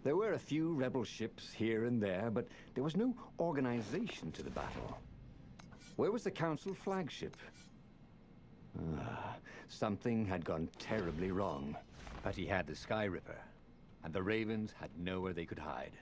There were a few rebel ships here and there, but there was no organization to the battle. Where was the Council flagship? Something had gone terribly wrong. But he had the Sky Ripper, and the Ravens had nowhere they could hide.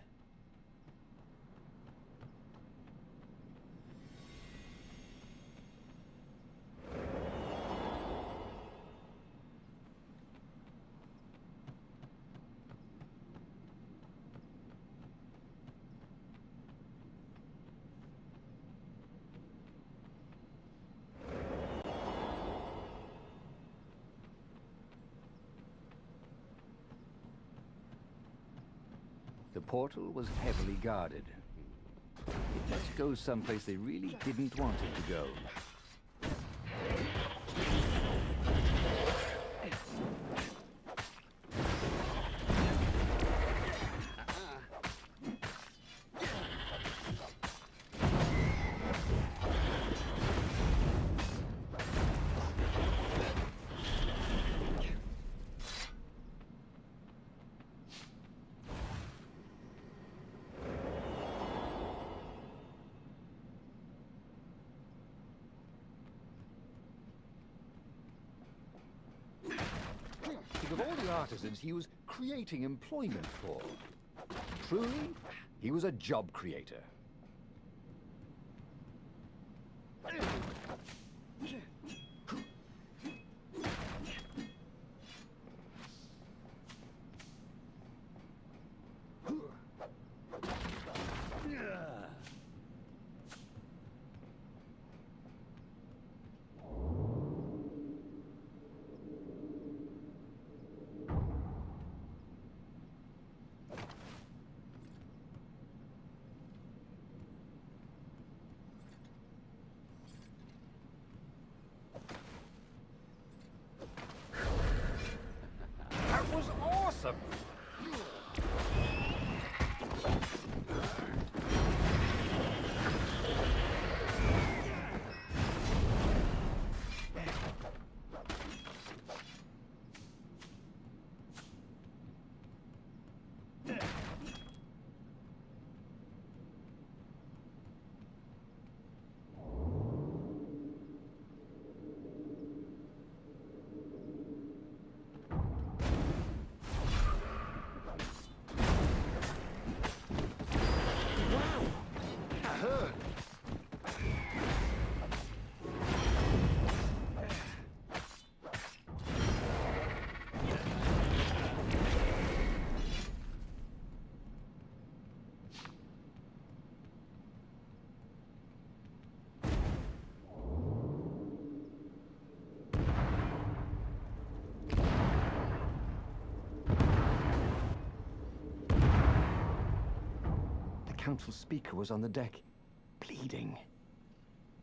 The portal was heavily guarded. It must go someplace they really didn't want it to go. Think of all the artisans he was creating employment for. Truly, he was a job creator. That was awesome! Council speaker was on the deck, bleeding.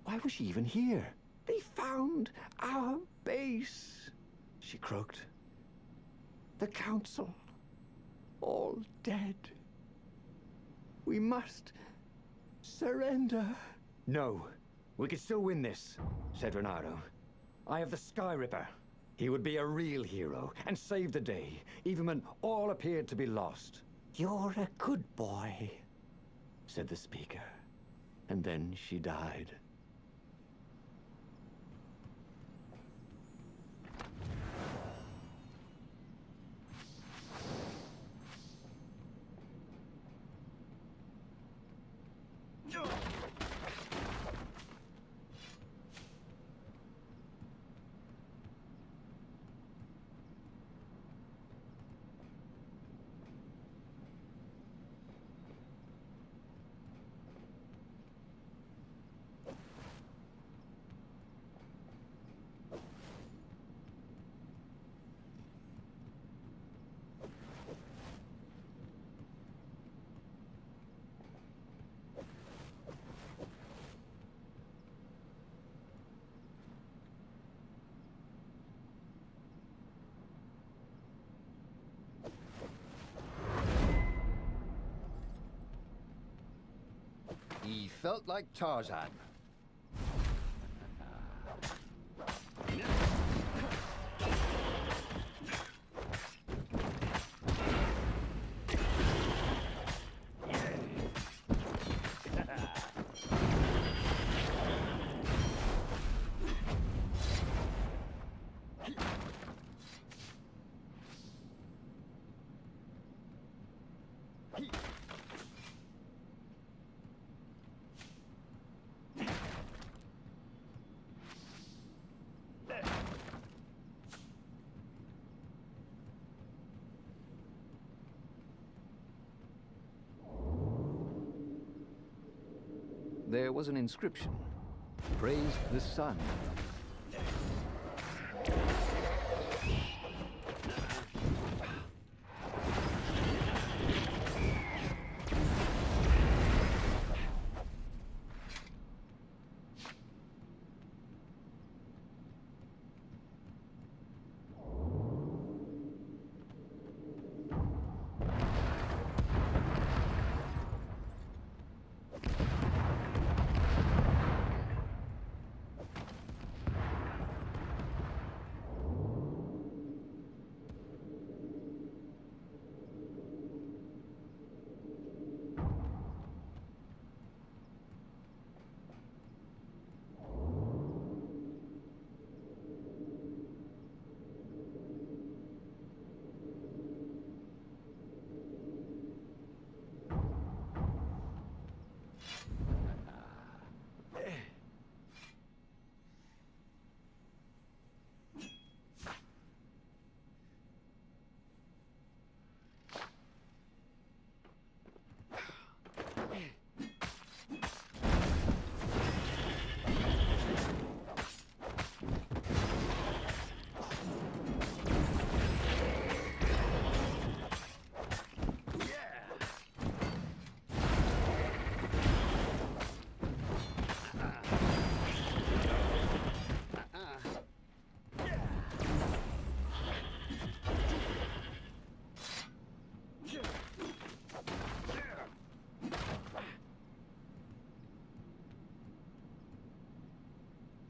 Why was she even here? They found our base, she croaked. The Council, all dead. We must surrender. No, we can still win this, said Reynardo. I have the Sky Ripper. He would be a real hero and save the day, even when all appeared to be lost. You're a good boy, said the speaker, and then she died. He felt like Tarzan. there was an inscription. Praise the sun.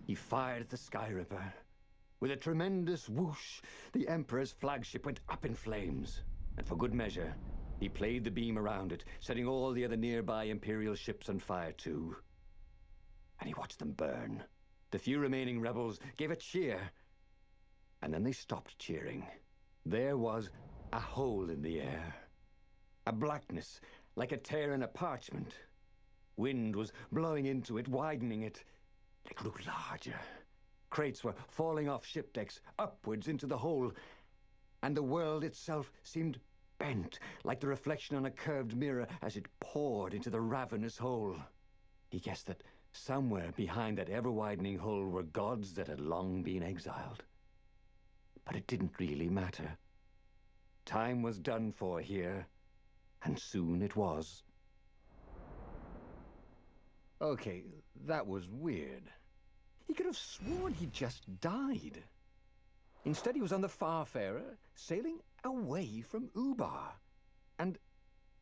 He fired at the Sky Ripper. With a tremendous whoosh, the Emperor's flagship went up in flames. And for good measure, he played the beam around it, setting all the other nearby Imperial ships on fire too. And he watched them burn. The few remaining rebels gave a cheer. And then they stopped cheering. There was a hole in the air. A blackness, like a tear in a parchment. Wind was blowing into it, widening it. It grew larger. Crates were falling off ship decks, upwards into the hole, and the world itself seemed bent, like the reflection on a curved mirror as it poured into the ravenous hole. He guessed that somewhere behind that ever-widening hole were gods that had long been exiled. But it didn't really matter. Time was done for here, and soon it was. Okay, that was weird. He could have sworn he just died. Instead, he was on the Farfarer, sailing away from Ubar. And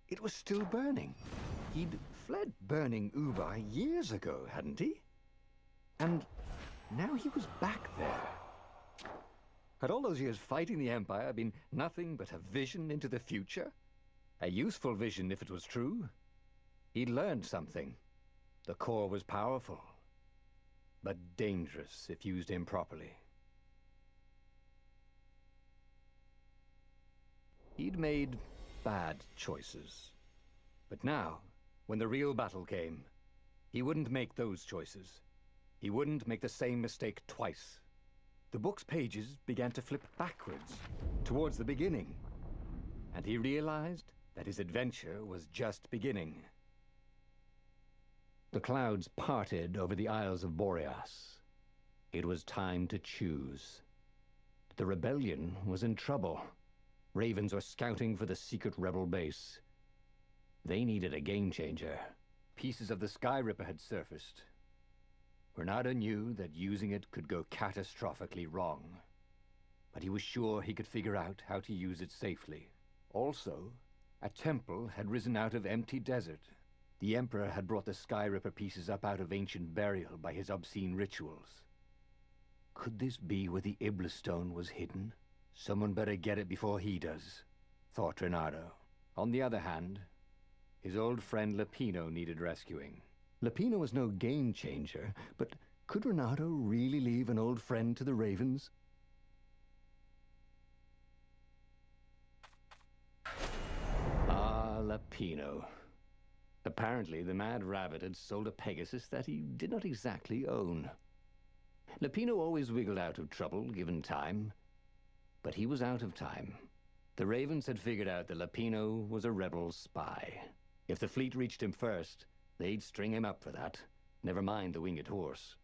it was still burning. He'd fled burning Ubar years ago, hadn't he? And now he was back there. Had all those years fighting the Empire been nothing but a vision into the future? A useful vision if it was true. He'd learned something. The core was powerful, but dangerous if used improperly. He'd made bad choices. But now, when the real battle came, he wouldn't make those choices. He wouldn't make the same mistake twice. The book's pages began to flip backwards, towards the beginning. And he realized that his adventure was just beginning. The clouds parted over the Isles of Boreas. It was time to choose. The rebellion was in trouble. Ravens were scouting for the secret rebel base. They needed a game-changer. Pieces of the Sky Ripper had surfaced. Reynardo knew that using it could go catastrophically wrong. But he was sure he could figure out how to use it safely. Also, a temple had risen out of empty desert. The Emperor had brought the Sky Ripper pieces up out of ancient burial by his obscene rituals. Could this be where the Iblis stone was hidden? Someone better get it before he does, thought Reynardo. On the other hand, his old friend Lepino needed rescuing. Lepino was no game-changer, but could Reynardo really leave an old friend to the Ravens? Ah, Lepino. Apparently, the Mad Rabbit had sold a Pegasus that he did not exactly own. Lepino always wiggled out of trouble, given time. But he was out of time. The Ravens had figured out that Lepino was a rebel spy. If the fleet reached him first, They'd string him up for that. Never mind the winged horse.